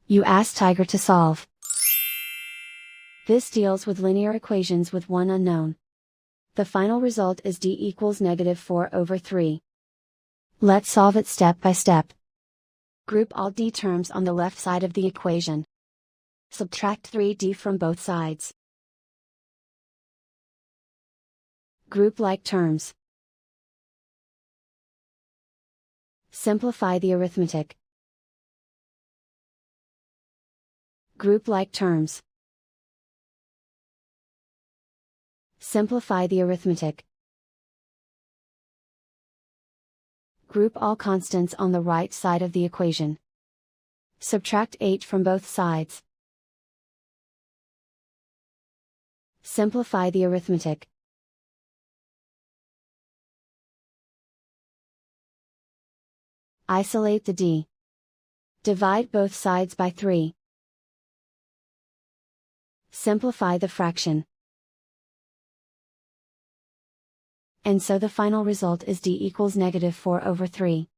You ask Tiger to solve. This deals with linear equations with one unknown. The final result is d equals -4/3. Let's solve it step by step. Group all d terms on the left side of the equation. Subtract 3d from both sides. Group like terms. Simplify the arithmetic. Group like terms. Simplify the arithmetic. Group all constants on the right side of the equation. Subtract 8 from both sides. Simplify the arithmetic. Isolate the d. Divide both sides by 3. Simplify the fraction. And so the final result is d equals -4/3.